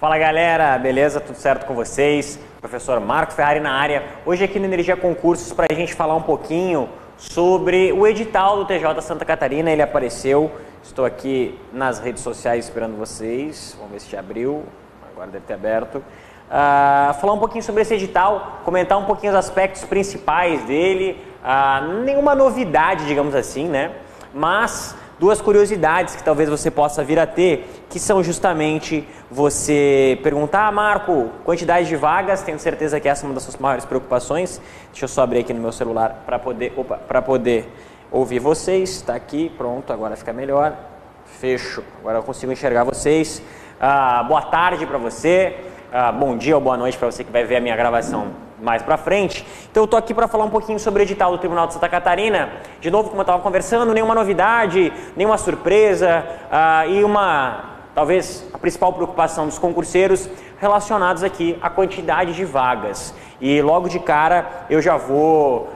Fala galera, beleza? Tudo certo com vocês? Professor Marco Ferrari na área. Hoje aqui no Energia Concursos para a gente falar um pouquinho sobre o edital do TJ Santa Catarina. Ele apareceu, estou aqui nas redes sociais esperando vocês. Vamos ver se já abriu, agora deve ter aberto. Falar um pouquinho sobre esse edital, comentar um pouquinho os aspectos principais dele. Nenhuma novidade, digamos assim, né? Mas duas curiosidades que talvez você possa vir a ter, que são justamente você perguntar, Marco, quantidade de vagas, tenho certeza que essa é uma das suas maiores preocupações. Deixa eu só abrir aqui no meu celular para poder ouvir vocês. Está aqui, pronto, agora fica melhor. Fecho, agora eu consigo enxergar vocês. Boa tarde para você, bom dia ou boa noite para você que vai ver a minha gravação mais pra frente. Então eu tô aqui para falar um pouquinho sobre o edital do Tribunal de Santa Catarina. De novo, como eu estava conversando, nenhuma novidade, nenhuma surpresa e talvez a principal preocupação dos concurseiros relacionados aqui à quantidade de vagas. E logo de cara eu já vou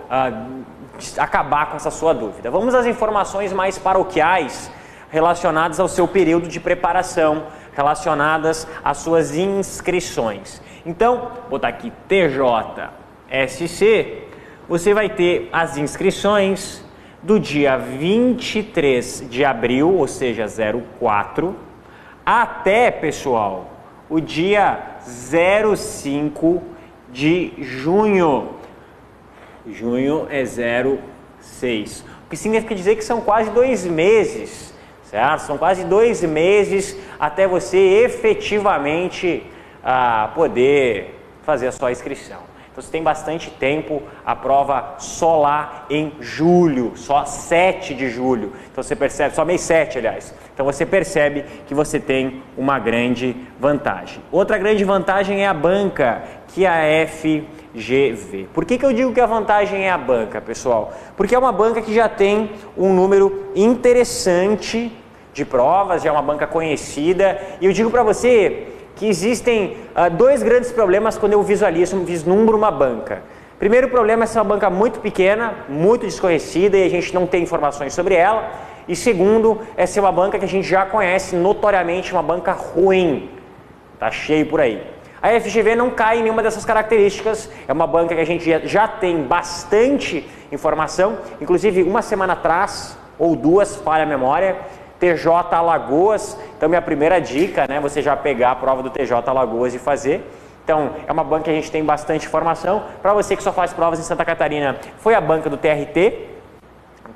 acabar com essa sua dúvida. Vamos às informações mais paroquiais relacionadas ao seu período de preparação, relacionadas às suas inscrições. Então, vou botar aqui TJSC, você vai ter as inscrições do dia 23 de abril, ou seja, 04, até, pessoal, o dia 05 de junho. Junho é 06, o que significa dizer que são quase 2 meses, certo? São quase 2 meses até você efetivamente poder fazer a sua inscrição. Então você tem bastante tempo, a prova só lá em julho, só 7 de julho. Então você percebe, só mês 7, aliás. Então você percebe que você tem uma grande vantagem. Outra grande vantagem é a banca, que é a FGV. Por que eu digo que a vantagem é a banca, pessoal? Porque é uma banca que já tem um número interessante de provas, já é uma banca conhecida. E eu digo para você que existem dois grandes problemas quando eu vislumbro uma banca. Primeiro problema é ser uma banca muito pequena, muito desconhecida e a gente não tem informações sobre ela. E segundo é ser uma banca que a gente já conhece notoriamente, uma banca ruim. Tá cheio por aí. A FGV não cai em nenhuma dessas características, é uma banca que a gente já tem bastante informação. Inclusive uma semana atrás, ou duas, falha a memória, TJ Alagoas, então minha primeira dica, né, você já pegar a prova do TJ Alagoas e fazer. Então é uma banca que a gente tem bastante informação. Para você que só faz provas em Santa Catarina, foi a banca do TRT,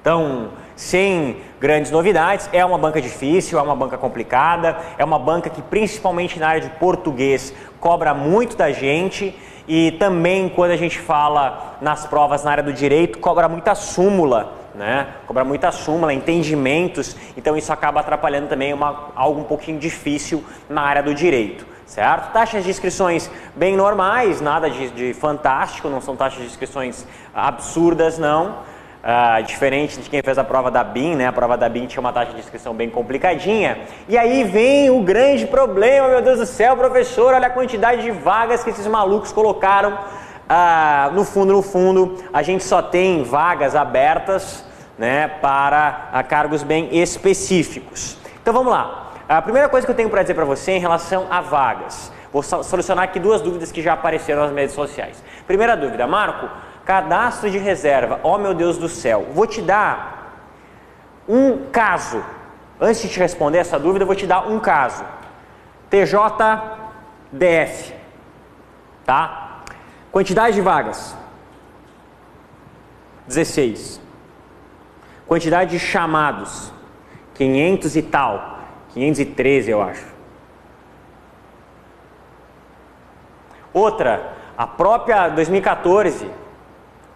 então sem grandes novidades. É uma banca difícil, é uma banca complicada, é uma banca que principalmente na área de português cobra muito da gente e também quando a gente fala nas provas na área do direito, cobra muita súmula, né? Cobra muita súmula, entendimentos, então isso acaba atrapalhando também algo um pouquinho difícil na área do direito, certo? Taxas de inscrições bem normais, nada de fantástico, não são taxas de inscrições absurdas, não. Diferente de quem fez a prova da BIM, né? A prova da BIM tinha uma taxa de inscrição bem complicadinha. E aí vem o grande problema, meu Deus do céu, professor, olha a quantidade de vagas que esses malucos colocaram. No fundo, a gente só tem vagas abertas, né, para cargos bem específicos. Então vamos lá. A primeira coisa que eu tenho para dizer para você em relação a vagas. Vou solucionar aqui duas dúvidas que já apareceram nas redes sociais. Primeira dúvida, Marco, cadastro de reserva, oh meu Deus do céu, vou te dar um caso. Antes de te responder essa dúvida, eu vou te dar um caso. TJDF, tá? Quantidade de vagas, 16. Quantidade de chamados, 500 e tal, 513 eu acho. Outra, a própria 2014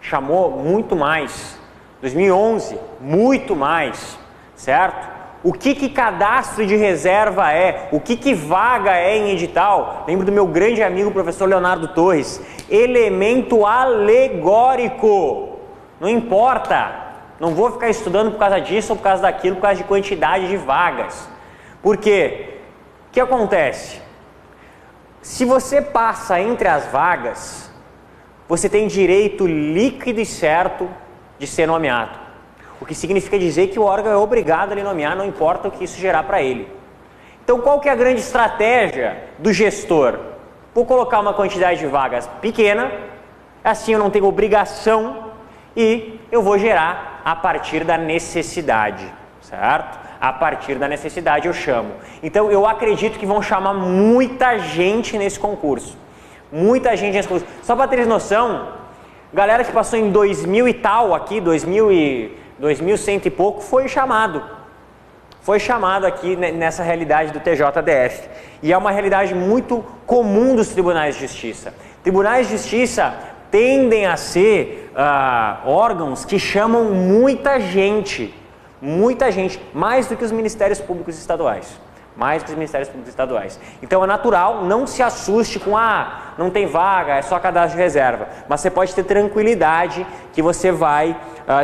chamou muito mais, 2011 muito mais, certo? O que cadastro de reserva é? O que vaga é em edital? Lembro do meu grande amigo professor Leonardo Torres. Elemento alegórico. Não importa. Não vou ficar estudando por causa disso ou por causa daquilo, por causa de quantidade de vagas. Por quê? O que acontece? Se você passa entre as vagas, você tem direito líquido e certo de ser nomeado. O que significa dizer que o órgão é obrigado a lhe nomear, não importa o que isso gerar para ele. Então, Então qual que é a grande estratégia do gestor? Vou colocar uma quantidade de vagas pequena, assim eu não tenho obrigação e eu vou gerar a partir da necessidade, certo? A partir da necessidade eu chamo. Então eu acredito que vão chamar muita gente nesse concurso. Muita gente nesse concurso. Só para ter noção, galera que passou em 2000 e tal aqui, 2100 e pouco, foi chamado. Foi chamado aqui nessa realidade do TJDF. E é uma realidade muito comum dos tribunais de justiça. Tribunais de justiça tendem a ser órgãos que chamam muita gente, mais do que os ministérios públicos estaduais. Mais do que os ministérios públicos estaduais. Então é natural, não se assuste com não tem vaga, é só cadastro de reserva. Mas você pode ter tranquilidade que você vai,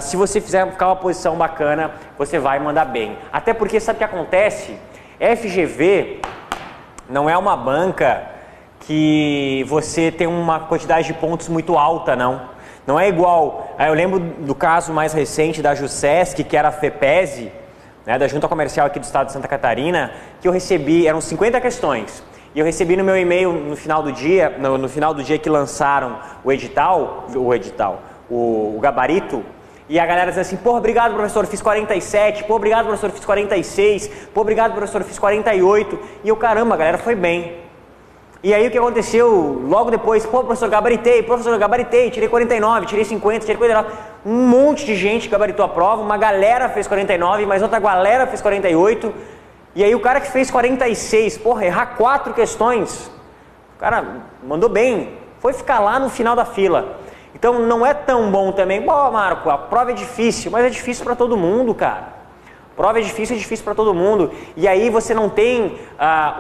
se você ficar uma posição bacana, você vai mandar bem. Até porque sabe o que acontece? FGV não é uma banca que você tem uma quantidade de pontos muito alta, não. Não é igual, eu lembro do caso mais recente da JUSESC, que era a FEPESE, né, da Junta Comercial aqui do estado de Santa Catarina, que eu recebi, eram 50 questões, e eu recebi no meu e-mail no final do dia, no final do dia que lançaram o gabarito, e a galera dizia assim, pô, obrigado professor, fiz 47, pô, obrigado professor, fiz 46, pô, obrigado professor, fiz 48, e eu, caramba, a galera foi bem. E aí o que aconteceu logo depois, pô, professor, gabaritei, tirei 49, tirei 50, tirei 49, um monte de gente gabaritou a prova, uma galera fez 49, mas outra galera fez 48, e aí o cara que fez 46, porra, errar 4 questões, o cara mandou bem, foi ficar lá no final da fila. Então não é tão bom também, pô, Marco, a prova é difícil, mas é difícil para todo mundo, cara. Prova é difícil para todo mundo. E aí você não tem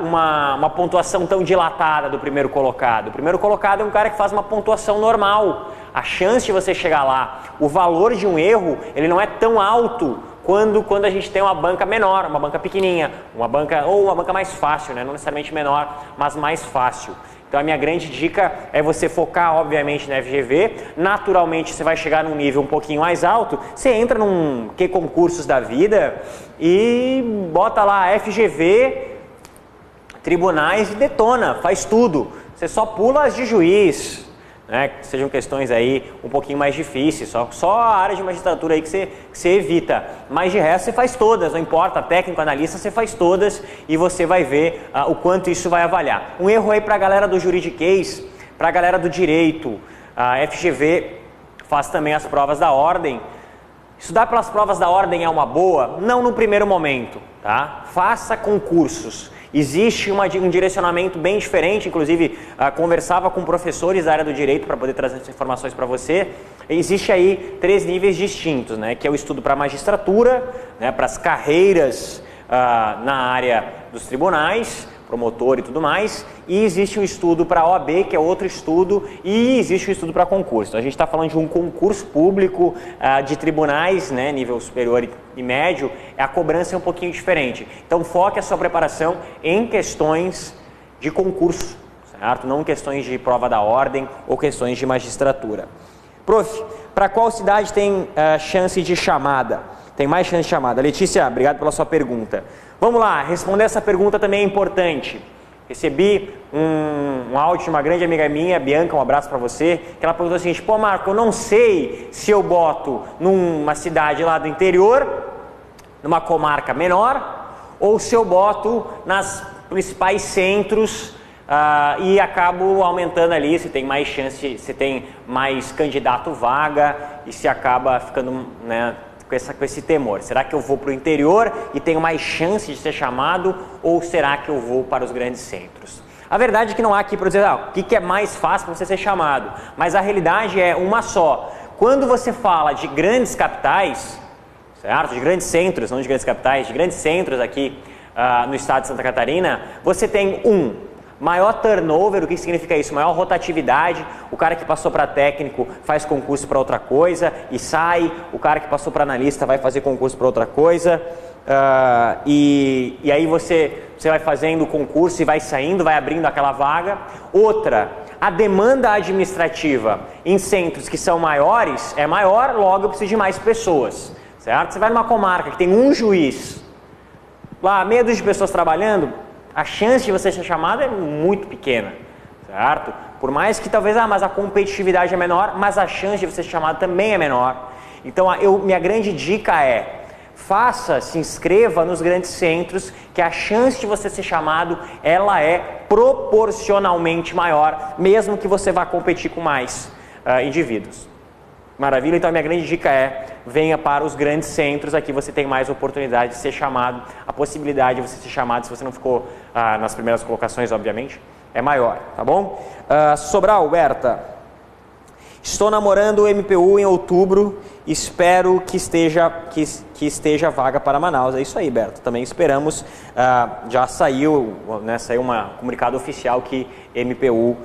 uma pontuação tão dilatada do primeiro colocado. O primeiro colocado é um cara que faz uma pontuação normal. A chance de você chegar lá, o valor de um erro, ele não é tão alto quando a gente tem uma banca menor, uma banca pequenininha, uma banca mais fácil, né? Não necessariamente menor, mas mais fácil. Então a minha grande dica é você focar obviamente na FGV, naturalmente você vai chegar num nível um pouquinho mais alto, você entra num concursos da vida e bota lá FGV, tribunais e detona, faz tudo, você só pula as de juiz, né, que sejam questões aí um pouquinho mais difíceis, só a área de magistratura aí que você evita, mas de resto você faz todas, não importa, técnico, analista, você faz todas e você vai ver o quanto isso vai avaliar. Um erro aí para a galera do juridiquês, para a galera do direito, a FGV faz também as provas da ordem. Estudar pelas provas da ordem é uma boa? Não no primeiro momento, tá? Faça concursos. Existe um direcionamento bem diferente, inclusive conversava com professores da área do direito para poder trazer essas informações para você. Existe aí 3 níveis distintos, né? Que é o estudo para a magistratura, né? Para as carreiras na área dos tribunais, promotor e tudo mais, e existe um estudo para a OAB, que é outro estudo, e existe um estudo para concurso. Então, a gente está falando de um concurso público de tribunais, né, nível superior e médio, a cobrança é um pouquinho diferente. Então foque a sua preparação em questões de concurso, certo? Não em questões de prova da ordem ou questões de magistratura. Prof, para qual cidade tem chance de chamada? Tem mais chance de chamada. Letícia, obrigado pela sua pergunta. Vamos lá, responder essa pergunta também é importante. Recebi um áudio de uma grande amiga minha, Bianca, um abraço para você, que ela perguntou o seguinte, pô Marco, eu não sei se eu boto numa cidade lá do interior, numa comarca menor, ou se eu boto nas principais centros e acabo aumentando ali, se tem mais chance, se tem mais candidato vaga e se acaba ficando, né, com esse temor. Será que eu vou para o interior e tenho mais chance de ser chamado ou será que eu vou para os grandes centros? A verdade é que não há aqui para dizer o que é mais fácil para você ser chamado, mas a realidade é uma só. Quando você fala de grandes capitais, certo? De grandes centros, não de grandes capitais, de grandes centros aqui no estado de Santa Catarina, você tem maior turnover. O que significa isso? Maior rotatividade. O cara que passou para técnico faz concurso para outra coisa e sai. O cara que passou para analista vai fazer concurso para outra coisa. E aí você vai fazendo o concurso e vai saindo, vai abrindo aquela vaga. Outra, a demanda administrativa em centros que são maiores é maior, logo eu preciso de mais pessoas, certo? Você vai numa comarca que tem um juiz, lá meia dúzia de pessoas trabalhando, a chance de você ser chamado é muito pequena, certo? Por mais que talvez, mas a competitividade é menor, mas a chance de você ser chamado também é menor. Então, minha grande dica é, se inscreva nos grandes centros, que a chance de você ser chamado, ela é proporcionalmente maior, mesmo que você vá competir com mais indivíduos. Maravilha? Então a minha grande dica é, venha para os grandes centros, aqui você tem mais oportunidade de ser chamado, a possibilidade de você ser chamado, se você não ficou nas primeiras colocações, obviamente, é maior, tá bom? Sobral, Berta, estou namorando o MPU em outubro, espero que esteja vaga para Manaus. É isso aí, Berta, também esperamos, já saiu, né, saiu um comunicado oficial que MPU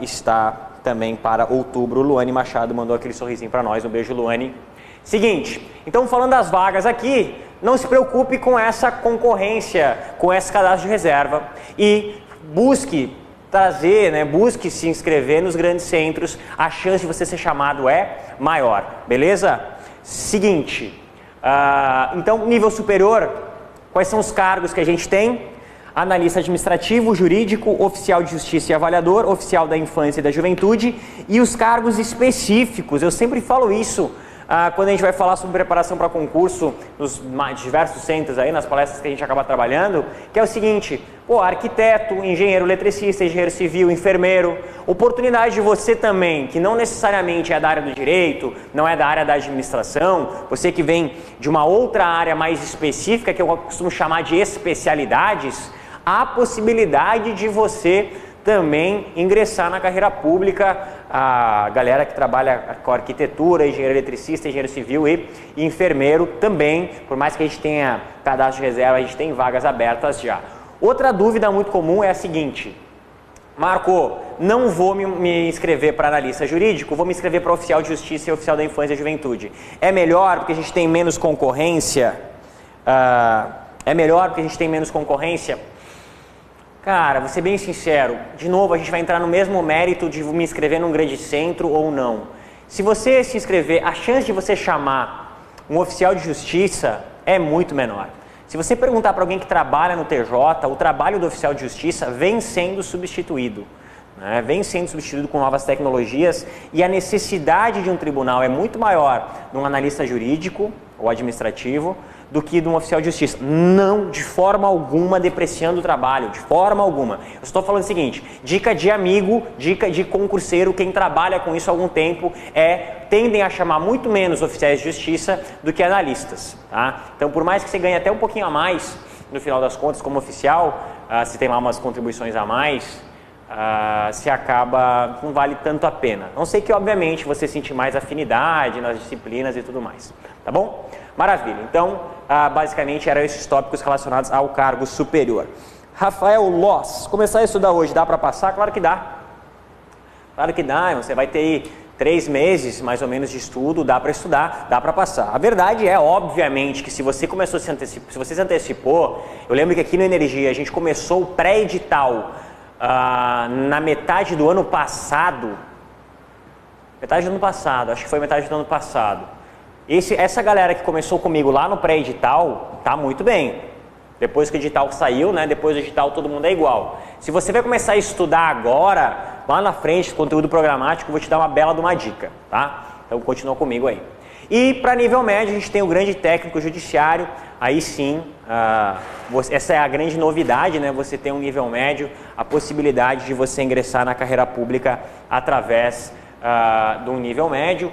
está também para outubro. Luane Machado mandou aquele sorrisinho para nós, um beijo, Luane. Seguinte, então falando das vagas aqui, não se preocupe com essa concorrência, com esse cadastro de reserva e busque trazer, né, busque se inscrever nos grandes centros, a chance de você ser chamado é maior, beleza? Seguinte, então nível superior, quais são os cargos que a gente tem? Analista administrativo, jurídico, oficial de justiça e avaliador, oficial da infância e da juventude e os cargos específicos. Eu sempre falo isso quando a gente vai falar sobre preparação para concurso nos diversos centros aí, nas palestras que a gente acaba trabalhando, que é o seguinte, arquiteto, engenheiro eletricista, engenheiro civil, enfermeiro, oportunidade de você também, que não necessariamente é da área do direito, não é da área da administração, você que vem de uma outra área mais específica, que eu costumo chamar de especialidades, há possibilidade de você também ingressar na carreira pública, a galera que trabalha com arquitetura, engenheiro eletricista, engenheiro civil e enfermeiro também, por mais que a gente tenha cadastro de reserva, a gente tem vagas abertas já. Outra dúvida muito comum é a seguinte, Marco, não vou me inscrever para analista jurídico, vou me inscrever para oficial de justiça e oficial da infância e juventude. É melhor porque a gente tem menos concorrência? É melhor porque a gente tem menos concorrência? Cara, vou ser bem sincero, de novo a gente vai entrar no mesmo mérito de me inscrever num grande centro ou não. Se você se inscrever, a chance de você chamar um oficial de justiça é muito menor. Se você perguntar para alguém que trabalha no TJ, o trabalho do oficial de justiça vem sendo substituído. Vem sendo substituído com novas tecnologias e a necessidade de um tribunal é muito maior de um analista jurídico ou administrativo do que de um oficial de justiça. Não, de forma alguma, depreciando o trabalho, de forma alguma. Eu estou falando o seguinte, dica de amigo, dica de concurseiro, quem trabalha com isso há algum tempo, tendem a chamar muito menos oficiais de justiça do que analistas. Tá? Então, por mais que você ganhe até um pouquinho a mais, no final das contas, como oficial, se tem lá umas contribuições a mais, se acaba, não vale tanto a pena. Não sei que, obviamente, você sente mais afinidade nas disciplinas e tudo mais. Tá bom? Maravilha. Então, basicamente, eram esses tópicos relacionados ao cargo superior. Rafael Loss, começar a estudar hoje, dá para passar? Claro que dá. Claro que dá, você vai ter aí 3 meses, mais ou menos, de estudo, dá para estudar, dá para passar. A verdade é, obviamente, que se você começou se antecipou, eu lembro que aqui no Energia a gente começou o pré-edital na metade do ano passado, acho que foi metade do ano passado. Essa galera que começou comigo lá no pré-edital, tá muito bem. Depois que o edital saiu, né? Depois do edital todo mundo é igual. Se você vai começar a estudar agora, lá na frente, conteúdo programático, eu vou te dar uma bela de uma dica, tá? Então continua comigo aí. E para nível médio, a gente tem o grande técnico judiciário, aí sim, essa é a grande novidade, né? Você tem um nível médio, a possibilidade de você ingressar na carreira pública através de um nível médio.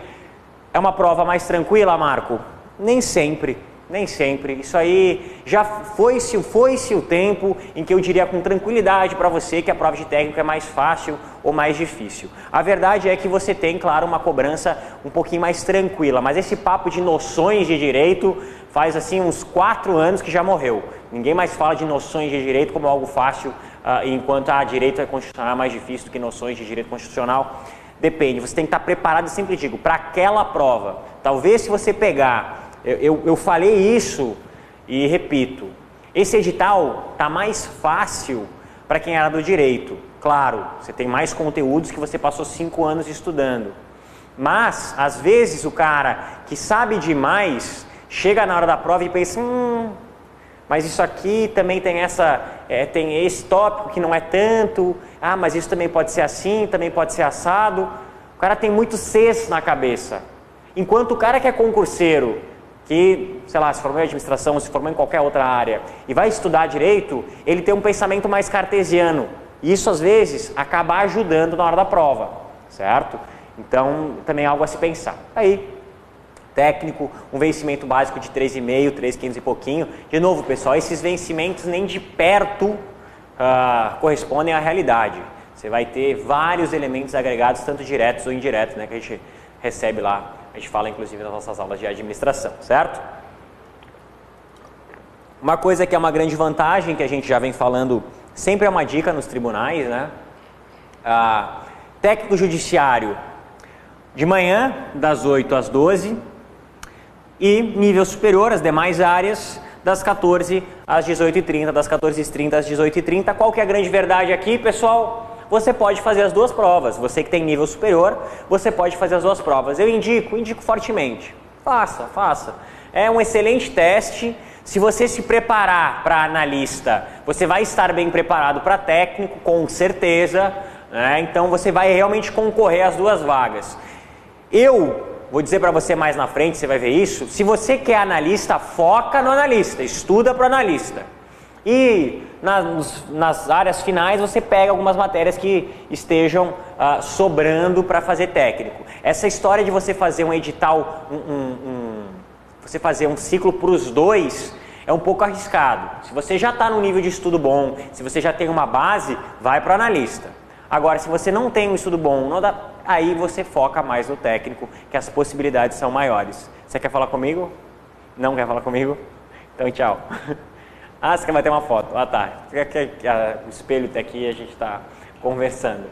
É uma prova mais tranquila, Marco? Nem sempre, nem sempre. Isso aí já foi-se o tempo em que eu diria com tranquilidade para você que a prova de técnico é mais fácil ou mais difícil. A verdade é que você tem, claro, uma cobrança um pouquinho mais tranquila, mas esse papo de noções de direito faz assim uns 4 anos que já morreu. Ninguém mais fala de noções de direito como algo fácil, enquanto a direito constitucional é mais difícil do que noções de direito constitucional. Depende, você tem que estar preparado, eu sempre digo, para aquela prova. Talvez se você pegar, eu falei isso e repito, esse edital está mais fácil para quem era do direito. Claro, você tem mais conteúdos que você passou 5 anos estudando. Mas, às vezes, o cara que sabe demais, chega na hora da prova e pensa, mas isso aqui também tem tem esse tópico que não é tanto, mas isso também pode ser assim, também pode ser assado. O cara tem muito Cs na cabeça. Enquanto o cara que é concurseiro, que, sei lá, se formou em administração, se formou em qualquer outra área, e vai estudar direito, ele tem um pensamento mais cartesiano. E isso, às vezes, acaba ajudando na hora da prova, certo? Então, também é algo a se pensar. Aí, técnico, um vencimento básico de 3,5, 3,500 e pouquinho. De novo, pessoal, esses vencimentos nem de perto correspondem à realidade. Você vai ter vários elementos agregados, tanto diretos ou indiretos, né, que a gente recebe lá. A gente fala, inclusive, nas nossas aulas de administração, certo? Uma coisa que é uma grande vantagem, que a gente já vem falando, sempre é uma dica nos tribunais, né? Técnico judiciário, de manhã, das 8 às 12, e nível superior, as demais áreas, das 14 às 18h30, das 14h30 às 18h30. Qual que é a grande verdade aqui, pessoal? Você pode fazer as duas provas. Você que tem nível superior, você pode fazer as duas provas. Eu indico fortemente. Faça. É um excelente teste. Se você se preparar para analista, você vai estar bem preparado para técnico, com certeza, né? Então você vai realmente concorrer às duas vagas. Eu vou dizer para você mais na frente, você vai ver isso. Se você quer analista, foca no analista, estuda para o analista. E nas áreas finais você pega algumas matérias que estejam sobrando para fazer técnico. Essa história de você fazer um edital, você fazer um ciclo para os dois, é um pouco arriscado. Se você já está no nível de estudo bom, se você já tem uma base, vai para o analista. Agora, se você não tem um estudo bom, aí você foca mais no técnico, que as possibilidades são maiores. Você quer falar comigo? Não quer falar comigo? Então, tchau. Você quer bater uma foto? Tá. O espelho está aqui e a gente está conversando.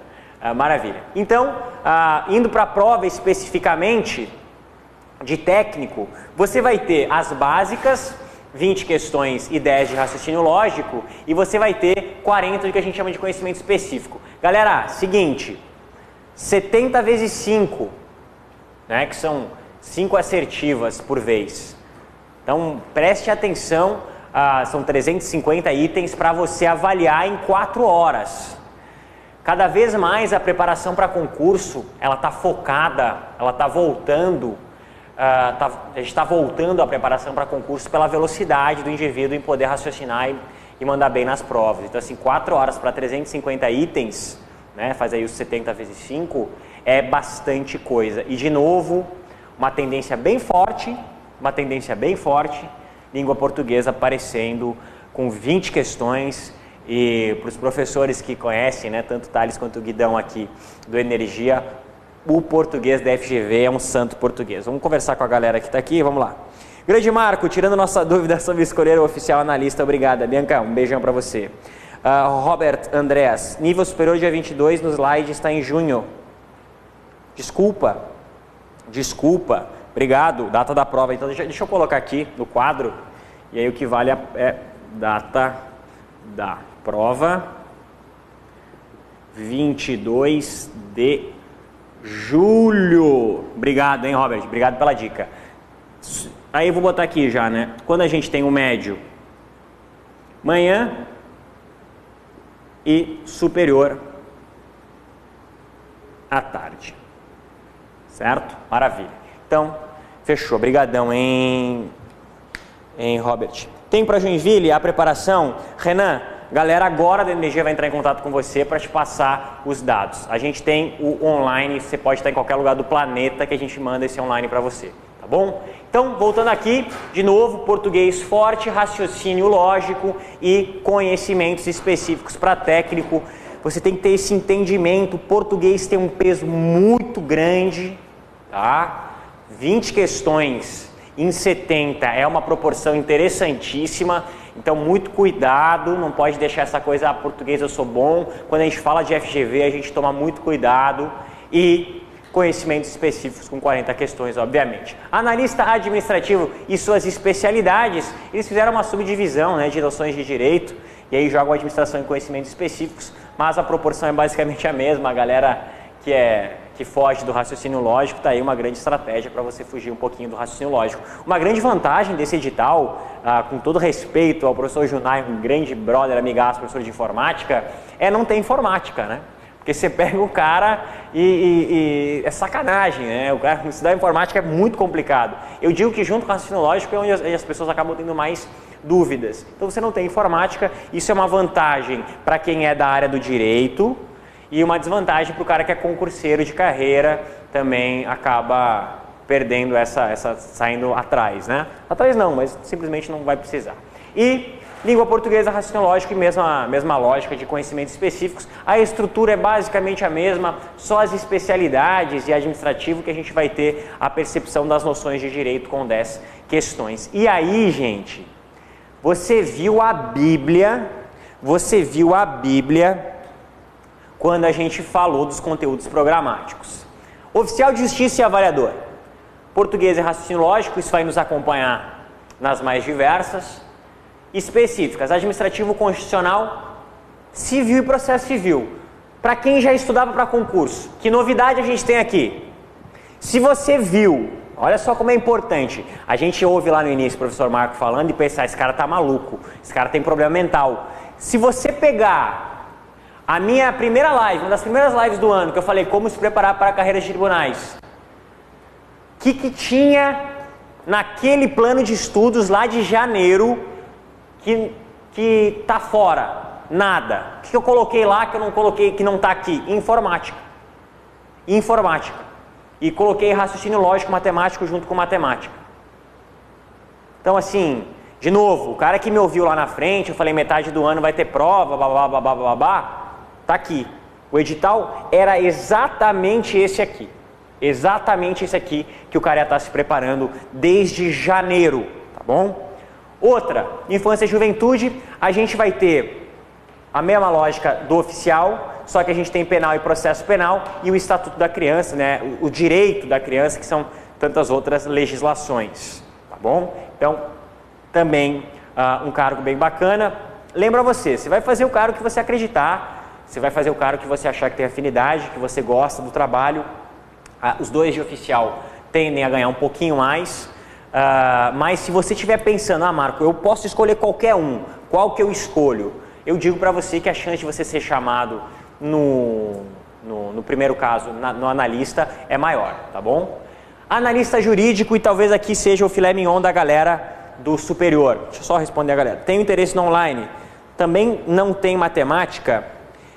Maravilha. Então, indo para a prova especificamente de técnico, você vai ter as básicas, 20 questões e 10 de raciocínio lógico, e você vai ter 40 do que a gente chama de conhecimento específico. Galera, seguinte, 70 vezes 5, né, que são 5 assertivas por vez. Então, preste atenção. São 350 itens para você avaliar em 4 horas. Cada vez mais a preparação para concurso, ela está focada, ela está voltando, a gente está voltando a preparação para concurso pela velocidade do indivíduo em poder raciocinar e mandar bem nas provas. Então, assim, 4 horas para 350 itens, né, faz aí os 70 vezes 5, é bastante coisa. E, de novo, uma tendência bem forte, língua portuguesa aparecendo com 20 questões, e para os professores que conhecem, né, tanto o Thales quanto o Guidão aqui do Energia, o português da FGV é um santo português. Vamos conversar com a galera que está aqui, vamos lá. Grande Marco, tirando nossa dúvida sobre escolher o oficial analista, obrigada. Bianca, um beijão para você. Robert Andreas, nível superior dia 22 no slide está em junho. Desculpa. Obrigado, data da prova. Então deixa eu colocar aqui no quadro, e aí o que vale é data da prova, 22 de julho. Obrigado, hein, Robert? Obrigado pela dica. Aí eu vou botar aqui já, né? Quando a gente tem o médio, manhã e superior à tarde. Certo? Maravilha. Então, fechou. Obrigadão, hein, Robert. Tem para Joinville a preparação? Renan, galera agora da Energia vai entrar em contato com você para te passar os dados. A gente tem o online, você pode estar em qualquer lugar do planeta que a gente manda esse online para você, tá bom? Então, voltando aqui, de novo, português forte, raciocínio lógico e conhecimentos específicos para técnico. Você tem que ter esse entendimento. O português tem um peso muito grande, tá? 20 questões em 70 é uma proporção interessantíssima, então muito cuidado, não pode deixar essa coisa, português eu sou bom. Quando a gente fala de FGV, a gente toma muito cuidado, e conhecimentos específicos com 40 questões, obviamente. Analista administrativo e suas especialidades, eles fizeram uma subdivisão, né, de noções de direito, e aí jogam administração e conhecimentos específicos, mas a proporção é basicamente a mesma. A galera que é que foge do raciocínio lógico, está aí uma grande estratégia para você fugir um pouquinho do raciocínio lógico. Uma grande vantagem desse edital, com todo respeito ao professor Junai, um grande brother, amigaço, professor de informática, é não ter informática, né? Porque você pega o cara e é sacanagem, né? O cara estudar informática é muito complicado. Eu digo que junto com o raciocínio lógico é onde as pessoas acabam tendo mais dúvidas. Então você não tem informática, isso é uma vantagem para quem é da área do direito e uma desvantagem para o cara que é concurseiro de carreira, também acaba perdendo saindo atrás, né? Atrás não, mas simplesmente não vai precisar. E língua portuguesa, raciocínio lógico e mesma lógica de conhecimentos específicos. A estrutura é basicamente a mesma, só as especialidades e administrativo que a gente vai ter a percepção das noções de direito com 10 questões. E aí, gente, você viu a Bíblia quando a gente falou dos conteúdos programáticos. Oficial de Justiça e avaliador. Português e raciocínio lógico, isso vai nos acompanhar nas mais diversas. Específicas, administrativo, constitucional, civil e processo civil. Para quem já estudava para concurso, que novidade a gente tem aqui? Se você viu, olha só como é importante, a gente ouve lá no início o professor Marco falando e pensar, esse cara tá maluco, esse cara tem problema mental. Se você pegar a minha primeira live, uma das primeiras lives do ano, que eu falei como se preparar para a carreira de tribunais, o que tinha naquele plano de estudos lá de janeiro que tá fora? Nada. O que eu coloquei lá que eu não coloquei, que não tá aqui? Informática. E coloquei raciocínio lógico matemático junto com matemática. Então assim, de novo, o cara que me ouviu lá na frente, eu falei metade do ano vai ter prova, babá, tá aqui. O edital era exatamente esse aqui. Exatamente esse aqui que o cara ia estar se preparando desde janeiro, tá bom? Outra, infância e juventude, a gente vai ter a mesma lógica do oficial, só que a gente tem penal e processo penal e o estatuto da criança, né, o direito da criança, que são tantas outras legislações, tá bom? Então, também um cargo bem bacana. Lembra você vai fazer o cargo que você acreditar, você vai fazer o cargo que você achar que tem afinidade, que você gosta do trabalho. Os dois de oficial tendem a ganhar um pouquinho mais. Mas se você estiver pensando, Marco, eu posso escolher qualquer um, qual que eu escolho? Eu digo para você que a chance de você ser chamado no primeiro caso, no analista, é maior, tá bom? Analista jurídico, e talvez aqui seja o filé mignon da galera do superior. Deixa eu só responder a galera. Tenho interesse no online? Também não tem matemática?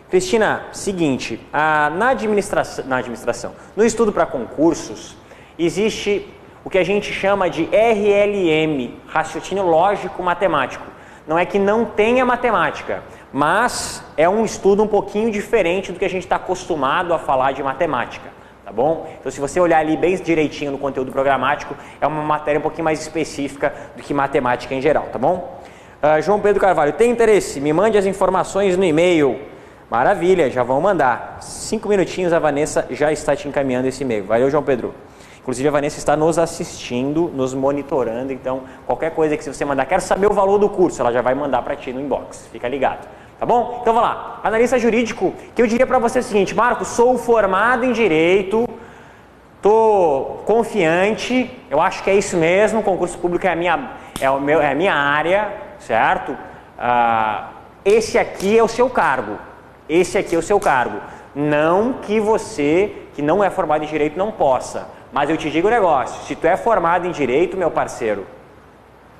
Cristina, seguinte, na administração, no estudo para concursos, existe o que a gente chama de RLM, raciocínio lógico matemático. Não é que não tenha matemática, mas é um estudo um pouquinho diferente do que a gente está acostumado a falar de matemática, tá bom? Então se você olhar ali bem direitinho no conteúdo programático, é uma matéria um pouquinho mais específica do que matemática em geral, tá bom? João Pedro Carvalho, tem interesse? Me mande as informações no e-mail. Maravilha, já vão mandar. 5 minutinhos, a Vanessa já está te encaminhando esse e-mail. Valeu, João Pedro. Inclusive a Vanessa está nos assistindo, nos monitorando, então qualquer coisa que você mandar, quero saber o valor do curso, ela já vai mandar para ti no inbox, fica ligado, tá bom? Então vamos lá, analista jurídico, que eu diria para você o seguinte, Marco, sou formado em Direito, estou confiante, eu acho que é isso mesmo, concurso público é a minha área, certo? Esse aqui é o seu cargo, não que você, que não é formado em Direito, não possa. Mas eu te digo um negócio, se tu é formado em Direito, meu parceiro,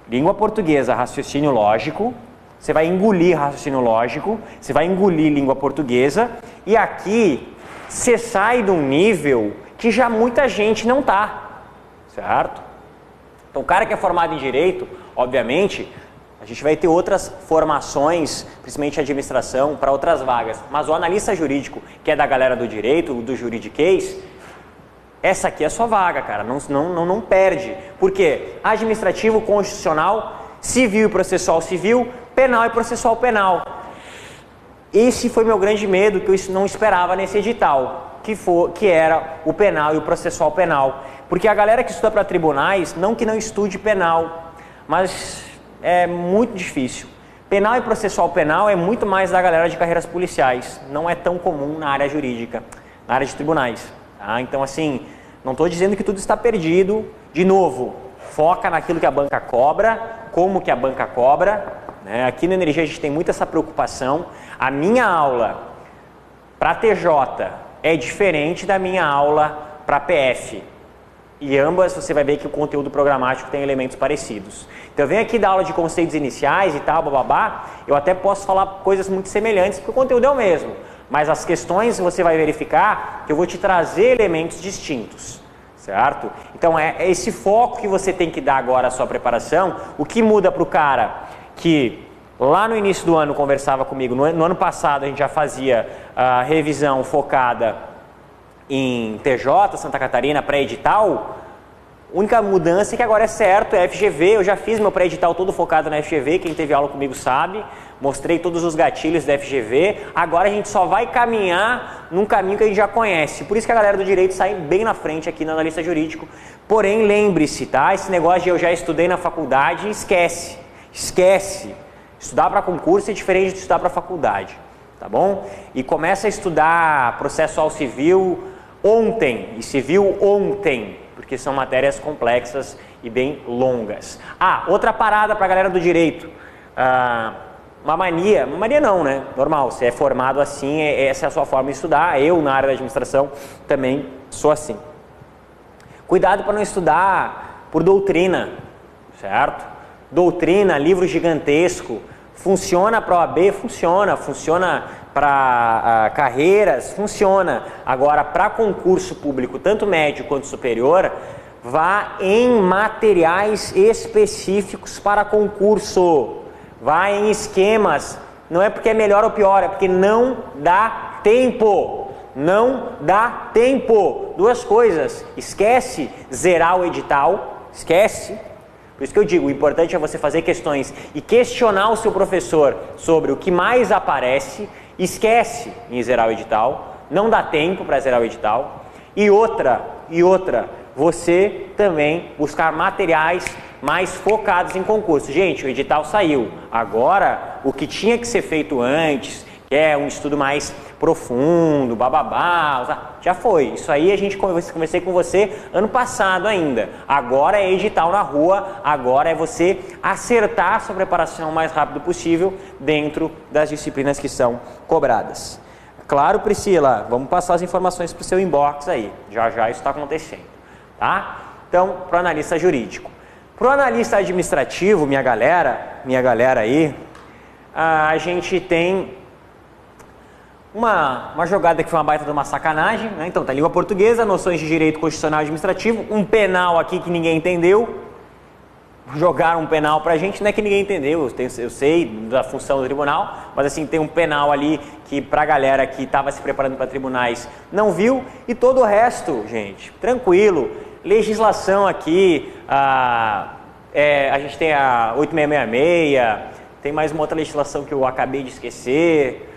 língua portuguesa, raciocínio lógico, você vai engolir raciocínio lógico, você vai engolir língua portuguesa, e aqui você sai de um nível que já muita gente não está, certo? Então o cara que é formado em Direito, obviamente, a gente vai ter outras formações, principalmente administração, para outras vagas, mas o analista jurídico, que é da galera do Direito, do juridiquês, essa aqui é a sua vaga, cara, não perde. Por quê? Administrativo, constitucional, civil e processual civil, penal e processual penal. Esse foi meu grande medo, que eu não esperava nesse edital, que era o penal e o processual penal. Porque a galera que estuda para tribunais, não que não estude penal, mas é muito difícil. Penal e processual penal é muito mais da galera de carreiras policiais, não é tão comum na área jurídica, na área de tribunais. Tá? Então, assim, não estou dizendo que tudo está perdido. De novo, foca naquilo que a banca cobra, como que a banca cobra. Né? Aqui na Energia a gente tem muito essa preocupação. A minha aula para TJ é diferente da minha aula para PF. E ambas você vai ver que o conteúdo programático tem elementos parecidos. Então eu venho aqui dar aula de conceitos iniciais e tal, bababá, eu até posso falar coisas muito semelhantes, porque o conteúdo é o mesmo. Mas as questões você vai verificar que eu vou te trazer elementos distintos, certo? Então é esse foco que você tem que dar agora à sua preparação. O que muda para o cara que lá no início do ano conversava comigo, no ano passado a gente já fazia a revisão focada em TJ, Santa Catarina, pré-edital, a única mudança é que agora é certo, é FGV, eu já fiz meu pré-edital todo focado na FGV, quem teve aula comigo sabe, mostrei todos os gatilhos da FGV, agora a gente só vai caminhar num caminho que a gente já conhece, por isso que a galera do direito sai bem na frente aqui no analista jurídico, porém lembre-se, tá? Esse negócio de eu já estudei na faculdade, esquece, estudar para concurso é diferente de estudar para faculdade, tá bom? E começa a estudar processual civil ontem e civil ontem, porque são matérias complexas e bem longas. Ah, outra parada para a galera do direito, uma mania não, né? Normal, você é formado assim, essa é a sua forma de estudar, eu na área da administração também sou assim. Cuidado para não estudar por doutrina, certo? Doutrina, livro gigantesco, funciona para OAB? Funciona para carreiras? Funciona. Agora, para concurso público, tanto médio quanto superior, vá em materiais específicos para concurso. Vá em esquemas. Não é porque é melhor ou pior, é porque não dá tempo. Não dá tempo. Duas coisas. Esquece zerar o edital. Esquece. Por isso que eu digo, o importante é você fazer questões e questionar o seu professor sobre o que mais aparece. Esquece em zerar o edital, não dá tempo para zerar o edital. E outra, você também buscar materiais mais focados em concurso. Gente, o edital saiu. Agora, o que tinha que ser feito antes, que é um estudo mais profundo, bababá, já foi. Isso aí a gente conversei com você ano passado ainda. Agora é edital na rua, agora é você acertar a sua preparação o mais rápido possível dentro das disciplinas que são cobradas. Claro, Priscila, vamos passar as informações para o seu inbox aí. Já já isso está acontecendo, tá? Então, para o analista jurídico. Para o analista administrativo, minha galera aí, a gente tem uma jogada que foi uma baita de uma sacanagem, né? Então tá língua portuguesa, noções de direito constitucional e administrativo, um penal aqui que ninguém entendeu, jogaram um penal pra gente, não é que ninguém entendeu, eu sei da função do tribunal, mas assim, tem um penal ali que pra galera que estava se preparando para tribunais não viu, e todo o resto, gente, tranquilo, legislação aqui, a gente tem a 8666, tem mais uma outra legislação que eu acabei de esquecer.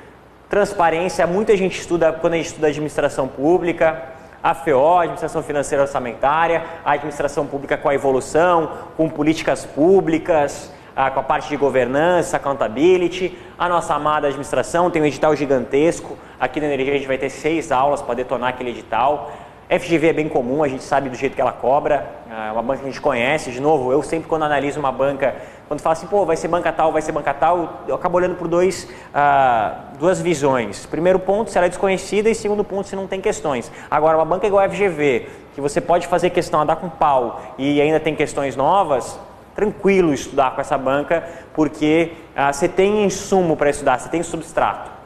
Transparência, muita gente estuda quando a gente estuda administração pública, AFO, administração financeira orçamentária, a administração pública com a evolução, com políticas públicas, com a parte de governança, accountability, a nossa amada administração tem um edital gigantesco, aqui na Energia a gente vai ter 6 aulas para detonar aquele edital. FGV é bem comum, a gente sabe do jeito que ela cobra, é uma banca que a gente conhece. De novo, eu sempre quando analiso uma banca, quando falo assim, pô, vai ser banca tal, eu acabo olhando por duas visões. Primeiro ponto, se ela é desconhecida, e segundo ponto, se não tem questões. Agora, uma banca igual a FGV, que você pode fazer questão a dar com pau e ainda tem questões novas, tranquilo estudar com essa banca, porque você tem insumo para estudar, você tem substrato.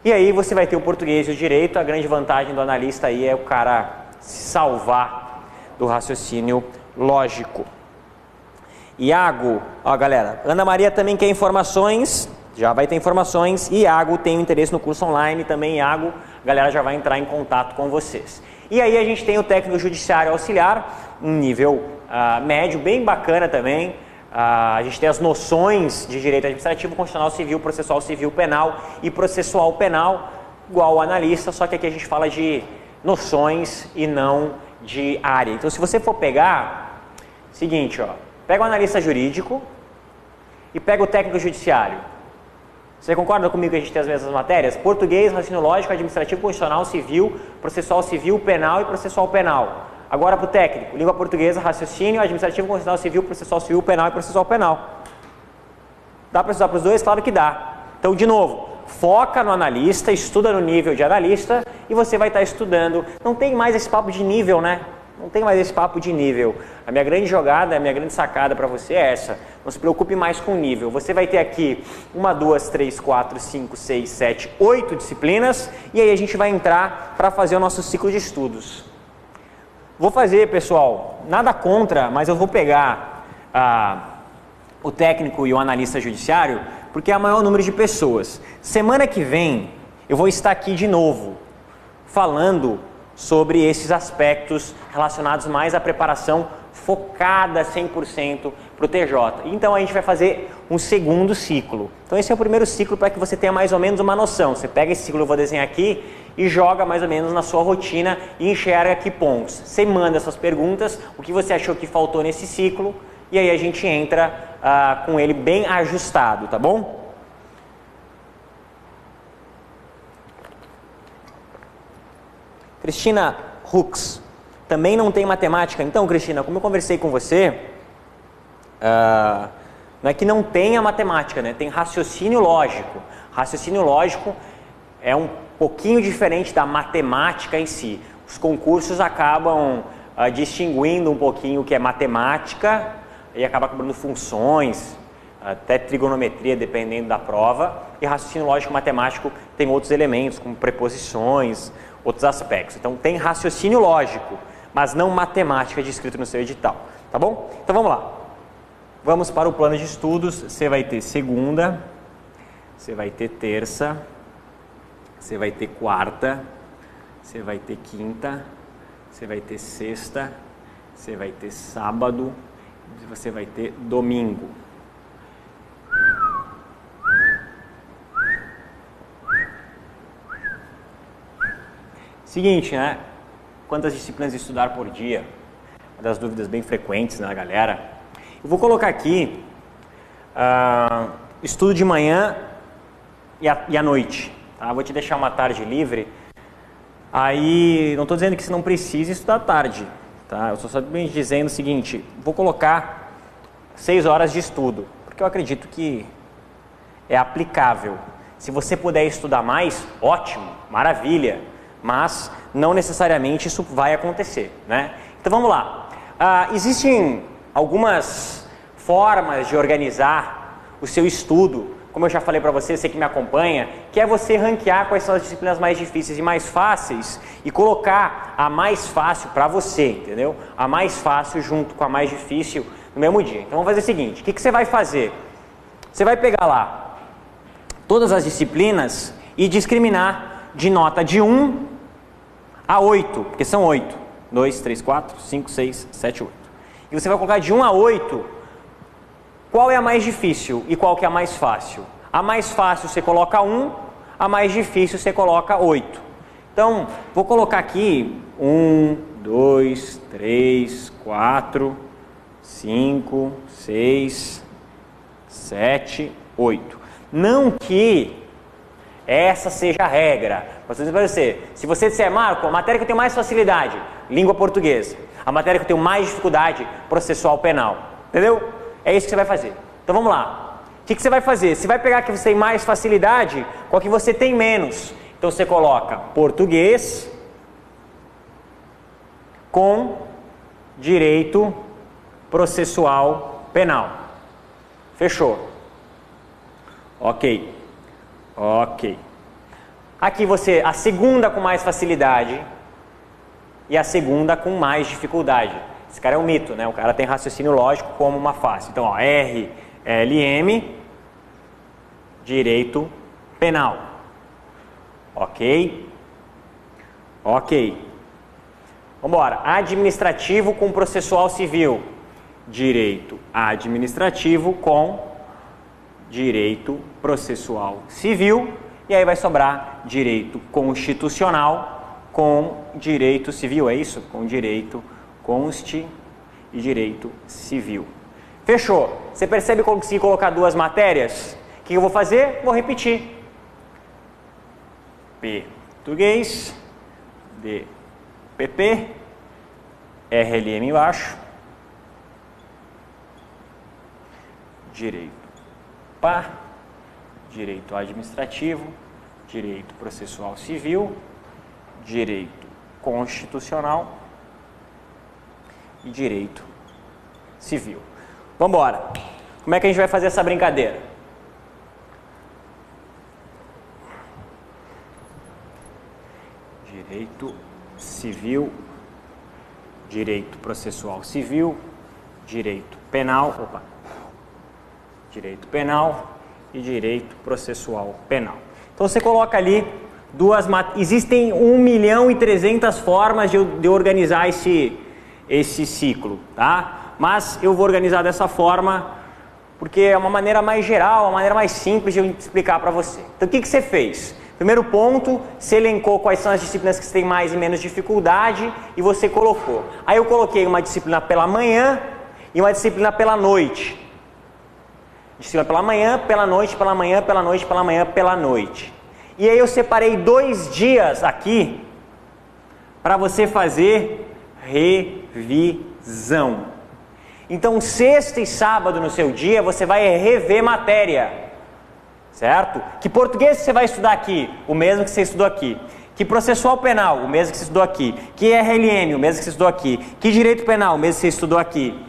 E aí você vai ter o português e o direito. A grande vantagem do analista aí é o cara se salvar do raciocínio lógico. Iago, ó galera, Ana Maria também quer informações, já vai ter informações. Iago tem interesse no curso online também. Iago, a galera já vai entrar em contato com vocês. E aí a gente tem o técnico judiciário auxiliar, um nível médio, bem bacana também. A gente tem as noções de direito administrativo, constitucional civil, processual civil, penal e processual penal, igual ao analista, só que aqui a gente fala de noções e não de área. Então, se você for pegar, seguinte, ó, pega o analista jurídico e pega o técnico judiciário. Você concorda comigo que a gente tem as mesmas matérias? Português, raciocínio lógico, administrativo, constitucional, civil, processual civil, penal e processual penal. Agora para o técnico, língua portuguesa, raciocínio, administrativo, constitucional, civil, processual civil, penal e processual penal. Dá para estudar para os dois? Claro que dá. Então, de novo, foca no analista, estuda no nível de analista e você vai estar estudando. Não tem mais esse papo de nível, né? Não tem mais esse papo de nível. A minha grande jogada, a minha grande sacada para você é essa. Não se preocupe mais com nível. Você vai ter aqui 1, 2, 3, 4, 5, 6, 7, 8 disciplinas e aí a gente vai entrar para fazer o nosso ciclo de estudos. Vou fazer, pessoal, nada contra, mas eu vou pegar o técnico e o analista judiciário porque é o maior número de pessoas. Semana que vem eu vou estar aqui de novo falando sobre esses aspectos relacionados mais à preparação focada 100% para o TJ. Então a gente vai fazer um segundo ciclo. Então esse é o primeiro ciclo para que você tenha mais ou menos uma noção. Você pega esse ciclo que eu vou desenhar aqui e joga mais ou menos na sua rotina e enxerga que pontos. Você manda essas perguntas, o que você achou que faltou nesse ciclo e aí a gente entra com ele bem ajustado, tá bom? Cristina Hux, também não tem matemática? Então, Cristina, como eu conversei com você, não é que não tenha matemática, né? Tem raciocínio lógico. Raciocínio lógico é um pouquinho diferente da matemática em si. Os concursos acabam distinguindo um pouquinho o que é matemática e acaba cobrando funções, até trigonometria, dependendo da prova. E raciocínio lógico matemático tem outros elementos, como preposições, outros aspectos. Então tem raciocínio lógico, mas não matemática descrito no seu edital, tá bom? Então vamos lá. Vamos para o plano de estudos. Você vai ter segunda, você vai ter terça, você vai ter quarta, você vai ter quinta, você vai ter sexta, você vai ter sábado, você vai ter domingo. Seguinte, né? Quantas disciplinas estudar por dia? Uma das dúvidas bem frequentes, né, galera? Eu vou colocar aqui estudo de manhã e à noite. Tá? Vou te deixar uma tarde livre. Aí, não estou dizendo que você não precisa estudar à tarde. Tá? Eu estou só dizendo o seguinte, vou colocar 6 horas de estudo, porque eu acredito que é aplicável. Se você puder estudar mais, ótimo, maravilha. Mas não necessariamente isso vai acontecer, né? Então vamos lá. Existem algumas formas de organizar o seu estudo, como eu já falei para você que me acompanha, que é você ranquear quais são as disciplinas mais difíceis e mais fáceis e colocar a mais fácil para você, entendeu? A mais fácil junto com a mais difícil no mesmo dia. Então vamos fazer o seguinte, o que você vai fazer? Você vai pegar lá todas as disciplinas e discriminar de nota de 1 a 8, porque são 8. 2, 3, 4, 5, 6, 7, 8. E você vai colocar de 1 a 8, qual é a mais difícil e qual que é a mais fácil? A mais fácil você coloca 1, a mais difícil você coloca 8. Então, vou colocar aqui 1, 2, 3, 4, 5, 6, 7, 8. Não que essa seja a regra. Mas eu vou dizer para você, se você disser, Marco, a matéria que eu tenho mais facilidade, língua portuguesa. A matéria que eu tenho mais dificuldade, processual penal. Entendeu? É isso que você vai fazer. Então vamos lá. O que você vai fazer? Você vai pegar a que você tem mais facilidade com a que você tem menos. Então você coloca português com direito processual penal. Fechou. Ok. Ok. Aqui você, a segunda com mais facilidade e a segunda com mais dificuldade. Esse cara é um mito, né? O cara tem raciocínio lógico como uma fácil. Então, ó, RLM, direito penal. Ok? Ok. Vamos embora. Administrativo com processual civil. Direito administrativo com direito processual civil. E aí vai sobrar direito constitucional com direito civil. É isso? Com direito consti e direito civil. Fechou. Você percebe que eu consegui colocar duas matérias? O que eu vou fazer? Vou repetir. Português, DPP, RLM embaixo, direito PA, direito administrativo, direito processual civil, direito constitucional e direito civil. Vamos embora. Como é que a gente vai fazer essa brincadeira? Direito civil, direito processual civil, direito penal, direito penal e direito processual penal. Então você coloca ali existem 1.300.000 formas de organizar esse ciclo, tá? Mas eu vou organizar dessa forma porque é uma maneira mais geral, uma maneira mais simples de eu explicar para você. Então o que você fez? Primeiro ponto, você elencou quais são as disciplinas que você tem mais e menos dificuldade e você colocou. Aí eu coloquei uma disciplina pela manhã e uma disciplina pela noite. Disciplina pela manhã, pela noite, pela manhã, pela noite, pela manhã, pela noite. E aí eu separei 2 dias aqui para você fazer revisão. Então sexta e sábado no seu dia você vai rever matéria. Certo? Que português você vai estudar aqui? O mesmo que você estudou aqui. Que processual penal? O mesmo que você estudou aqui. Que RLM? O mesmo que você estudou aqui. Que direito penal? O mesmo que você estudou aqui.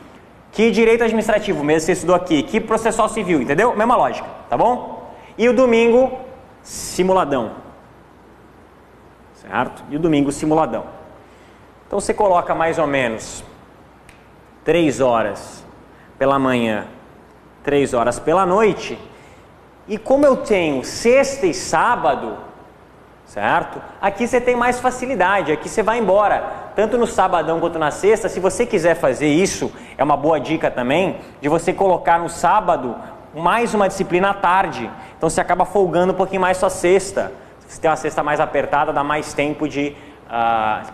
Que direito administrativo? O mesmo que você estudou aqui. Que processual civil? Entendeu? Mesma lógica, tá bom? E o domingo, simuladão. Certo? E o domingo, simuladão. Então você coloca mais ou menos 3 horas pela manhã, 3 horas pela noite. E como eu tenho sexta e sábado, certo? Aqui você tem mais facilidade, aqui você vai embora. Tanto no sabadão quanto na sexta, se você quiser fazer isso, é uma boa dica também, de você colocar no sábado mais uma disciplina à tarde. Então você acaba folgando um pouquinho mais sua sexta. Se você tem uma sexta mais apertada, dá mais tempo de...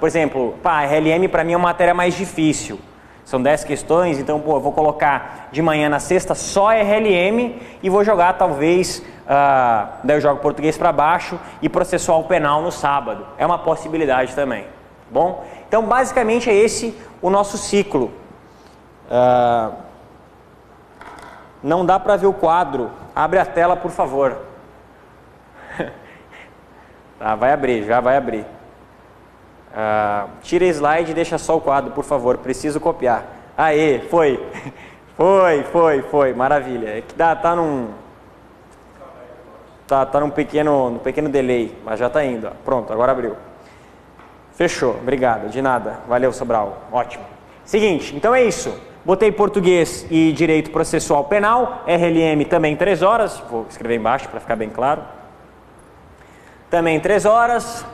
por exemplo, RLM para mim é uma matéria mais difícil. São 10 questões, então eu vou colocar de manhã na sexta só RLM e vou jogar talvez, daí eu jogo português para baixo e processual penal no sábado. É uma possibilidade também, tá bom? Então basicamente é esse o nosso ciclo. Não dá para ver o quadro, abre a tela por favor. Tá, vai abrir, já vai abrir. Tira slide e deixa só o quadro, por favor. Preciso copiar. Aê, foi. Foi. Maravilha. É que tá num pequeno delay, mas já tá indo. Ó. Pronto, agora abriu. Fechou. Obrigado. De nada. Valeu, Sobral. Ótimo. Seguinte, então é isso. Botei português e direito processual penal. RLM também 3 horas. Vou escrever embaixo para ficar bem claro. Também 3 horas.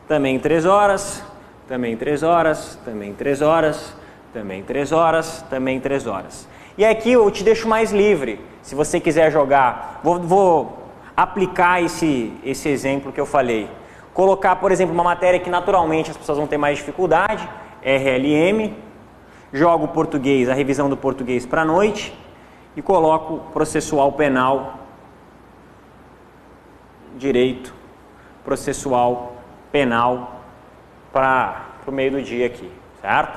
Também 3 horas, também 3 horas, também 3 horas, também 3 horas, também 3 horas. E aqui eu te deixo mais livre, se você quiser jogar. Vou aplicar esse exemplo que eu falei. Colocar, por exemplo, uma matéria que naturalmente as pessoas vão ter mais dificuldade, RLM, jogo português, a revisão do português para a noite e coloco processual penal, direito processual penal para o meio do dia aqui, certo?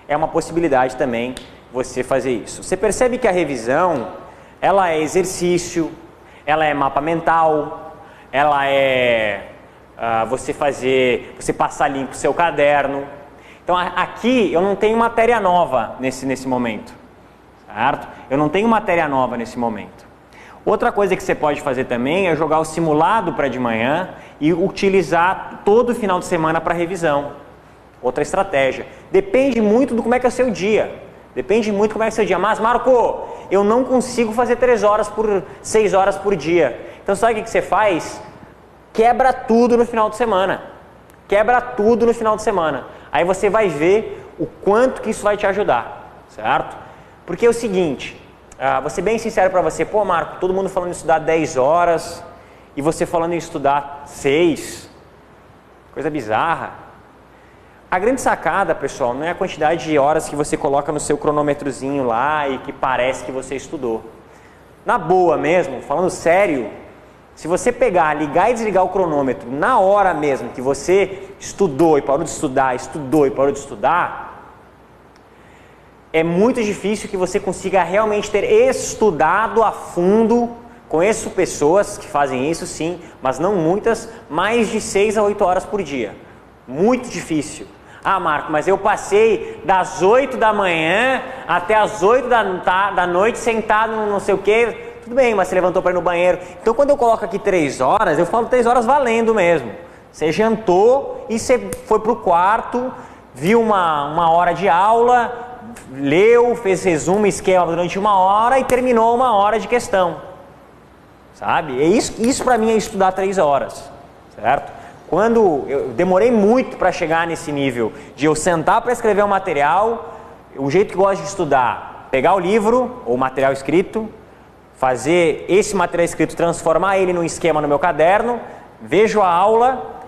É uma possibilidade também você fazer isso. Você percebe que a revisão, ela é exercício, ela é mapa mental, ela é você passar limpo o seu caderno. Então aqui eu não tenho matéria nova nesse momento, certo? Eu não tenho matéria nova nesse momento. Outra coisa que você pode fazer também é jogar o simulado para de manhã e utilizar todo o final de semana para revisão. Outra estratégia. Depende muito do como é que é o seu dia. Mas, Marco, eu não consigo fazer 6 horas por dia. Então, sabe o que você faz? Quebra tudo no final de semana. Aí você vai ver o quanto que isso vai te ajudar, certo? Porque é o seguinte... vou ser bem sincero para você, Marco, todo mundo falando em estudar 10 horas e você falando em estudar 6, coisa bizarra. A grande sacada, pessoal, não é a quantidade de horas que você coloca no seu cronômetrozinho lá e que parece que você estudou. na boa mesmo, falando sério, se você pegar, ligar e desligar o cronômetro na hora mesmo que você estudou e parou de estudar, estudou e parou de estudar, é muito difícil que você consiga realmente ter estudado a fundo. Conheço pessoas que fazem isso sim, mas não muitas, mais de 6 a 8 horas por dia. Muito difícil. Ah, Marco, mas eu passei das 8 da manhã até as 8 da noite sentado no não sei o que. Tudo bem, mas você levantou para ir no banheiro. Então quando eu coloco aqui 3 horas, eu falo 3 horas valendo mesmo. Você jantou e você foi para o quarto, viu uma hora de aula, leu, fez resumo, esquema durante 1 hora e terminou 1 hora de questão. Sabe? E isso para mim é estudar 3 horas, certo? Quando eu demorei muito para chegar nesse nível de eu sentar para escrever um material, o jeito que eu gosto de estudar, pegar o livro ou material escrito, fazer esse material escrito, transformar ele num esquema no meu caderno, vejo a aula,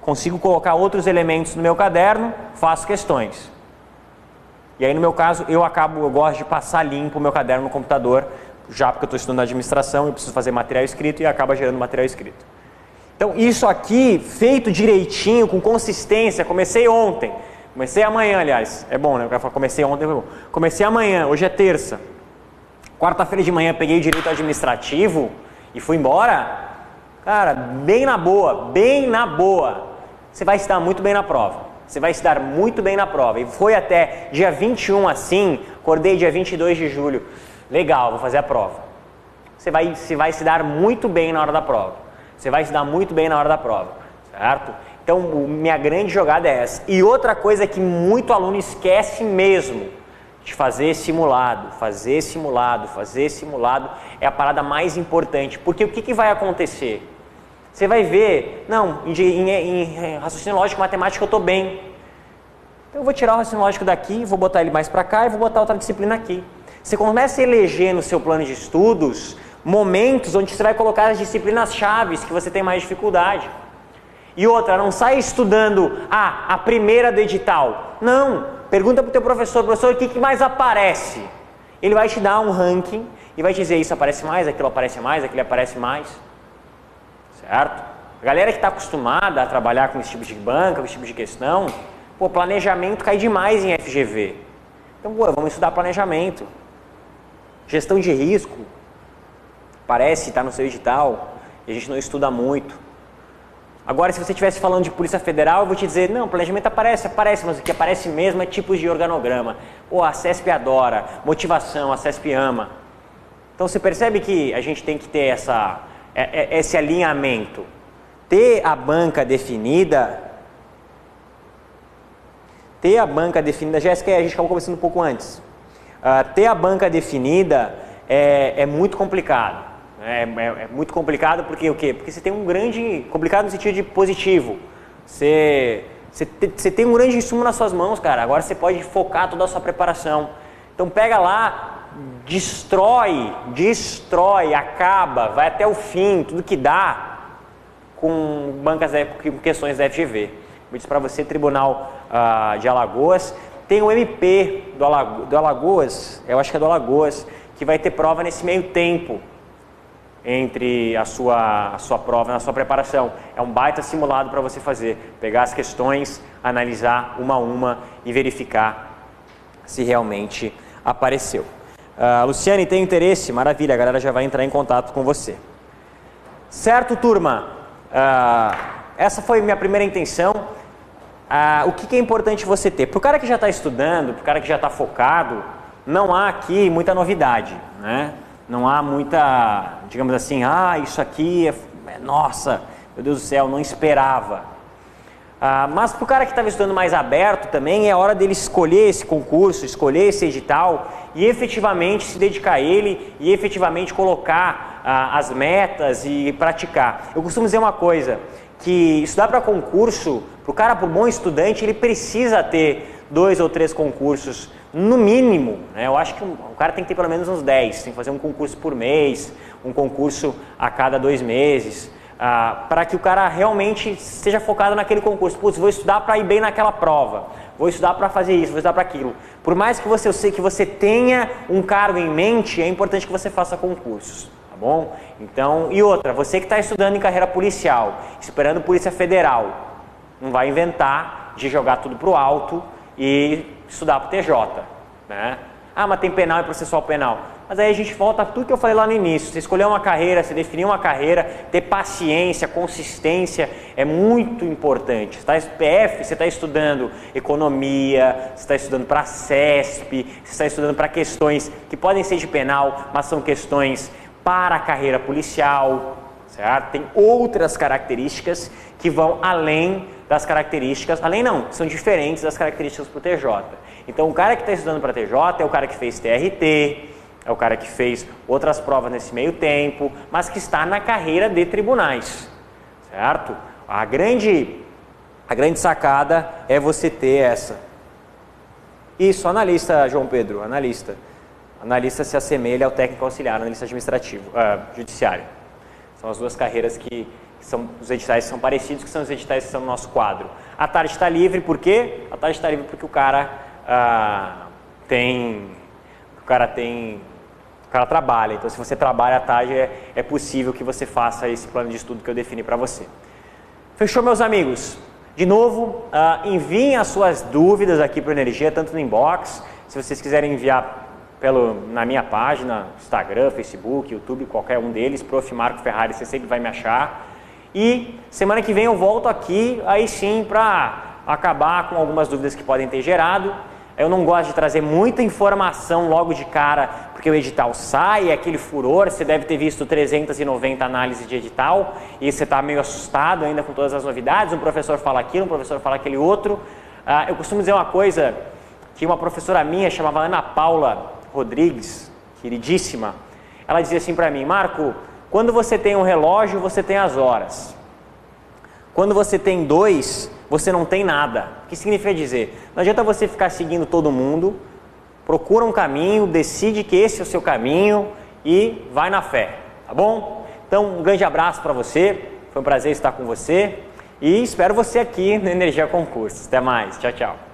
consigo colocar outros elementos no meu caderno, faço questões. E aí no meu caso eu gosto de passar limpo o meu caderno no computador, já porque eu estou estudando administração, eu preciso fazer material escrito e acaba gerando material escrito. Então isso aqui, feito direitinho, com consistência, comecei ontem, comecei amanhã, aliás, é bom, né? Eu quero falar, comecei ontem, comecei amanhã, hoje é terça. Quarta-feira de manhã peguei o direito administrativo e fui embora. Cara, bem na boa, você vai se dar muito bem na prova. Você vai se dar muito bem na prova. E foi até dia 21 assim, acordei dia 22 de julho. Legal, vou fazer a prova. Você vai se dar muito bem na hora da prova. Você vai se dar muito bem na hora da prova, certo? Então, minha grande jogada é essa. E outra coisa que muito aluno esquece mesmo, de fazer simulado é a parada mais importante. Porque o que vai acontecer? Você vai ver, não, em raciocínio lógico e matemática eu estou bem. Então eu vou tirar o raciocínio lógico daqui, vou botar ele mais para cá e vou botar outra disciplina aqui. Você começa a eleger no seu plano de estudos momentos onde você vai colocar as disciplinas chaves que você tem mais dificuldade. E outra, não sai estudando a primeira do edital. Não, pergunta para o teu professor, o que mais aparece? Ele vai te dar um ranking e vai te dizer isso aparece mais, aquilo aparece mais. Certo? A galera que está acostumada a trabalhar com esse tipo de banca, com esse tipo de questão, planejamento cai demais em FGV. Então, vamos estudar planejamento. Gestão de risco, parece estar no seu edital, e a gente não estuda muito. Agora, se você estivesse falando de Polícia Federal, eu vou te dizer, não, planejamento aparece, mas o que aparece mesmo é tipos de organograma. A CESP adora, motivação, a CESP ama. Então, você percebe que a gente tem que ter esse alinhamento. Ter a banca definida, Jéssica, a gente acabou conversando um pouco antes. Ter a banca definida é muito complicado. É muito complicado porque o quê? Porque você tem um grande... Complicado no sentido de positivo. Você tem um grande insumo nas suas mãos, cara. Agora você pode focar toda a sua preparação. Então pega lá, destrói, acaba, vai até o fim, tudo que dá com questões da FGV. Eu disse para você, Tribunal de Alagoas, tem o MP do Alagoas, eu acho que é do Alagoas, que vai ter prova nesse meio tempo entre a sua prova e a sua preparação. É um baita simulado para você fazer, pegar as questões, analisar uma a uma e verificar se realmente apareceu. Luciane, tem interesse? Maravilha, a galera já vai entrar em contato com você. Certo, turma? Essa foi minha primeira intenção. O que é importante você ter? Para o cara que já está estudando, para o cara que já está focado, não há aqui muita novidade, né? Não há muita, digamos assim, isso aqui nossa, meu Deus do céu, não esperava. Mas para o cara que estava estudando mais aberto também, é hora dele escolher esse concurso, escolher esse edital e efetivamente se dedicar a ele e efetivamente colocar as metas e praticar. Eu costumo dizer uma coisa, que estudar para concurso, para o bom estudante, ele precisa ter 2 ou 3 concursos, no mínimo, né? Eu acho que o cara tem que ter pelo menos uns 10, tem que fazer um concurso por mês, um concurso a cada 2 meses, para que o cara realmente esteja focado naquele concurso. Putz, vou estudar para ir bem naquela prova, vou estudar para fazer isso, vou estudar para aquilo. Por mais que você tenha um cargo em mente, é importante que você faça concursos, tá bom? Então, e outra, você que está estudando em carreira policial, esperando Polícia Federal, não vai inventar de jogar tudo pro alto e estudar para o TJ, né? Ah, mas tem penal e processual penal. Mas aí a gente volta a tudo que eu falei lá no início. Você escolher uma carreira, você definir uma carreira, ter paciência, consistência é muito importante. PF, você está estudando economia, você está estudando para CESP, você está estudando para questões que podem ser de penal, mas são questões para a carreira policial, certo? Tem outras características que vão além das características, além não, são diferentes das características para o TJ. Então o cara que está estudando para TJ é o cara que fez TRT, é o cara que fez outras provas nesse meio tempo, mas que está na carreira de tribunais, certo? A grande sacada é você ter essa. Isso, analista, João Pedro, analista. Analista se assemelha ao técnico auxiliar, analista administrativo, judiciário. São as duas carreiras que são os editais que são parecidos, que são os editais que são no nosso quadro. A tarde está livre, por quê? A tarde está livre porque o cara trabalha. Então, se você trabalha à tarde, é possível que você faça esse plano de estudo que eu defini para você. Fechou, meus amigos? De novo, enviem as suas dúvidas aqui para o Energia, tanto no inbox, se vocês quiserem enviar na minha página, Instagram, Facebook, YouTube, qualquer um deles, Prof. Marco Ferrari, você sempre vai me achar. E semana que vem eu volto aqui, aí sim, para acabar com algumas dúvidas que podem ter gerado. Eu não gosto de trazer muita informação logo de cara, porque o edital sai, é aquele furor, você deve ter visto 390 análises de edital, e você está meio assustado ainda com todas as novidades, um professor fala aquilo, um professor fala aquele outro. Eu costumo dizer uma coisa, que uma professora minha, chamava Ana Paula Rodrigues, queridíssima, ela dizia assim para mim: Marco, quando você tem um relógio, você tem as horas. Quando você tem dois, você não tem nada. O que significa dizer? Não adianta você ficar seguindo todo mundo, procura um caminho, decide que esse é o seu caminho e vai na fé, tá bom? Então, um grande abraço para você, foi um prazer estar com você e espero você aqui no Energia Concursos. Até mais, tchau, tchau.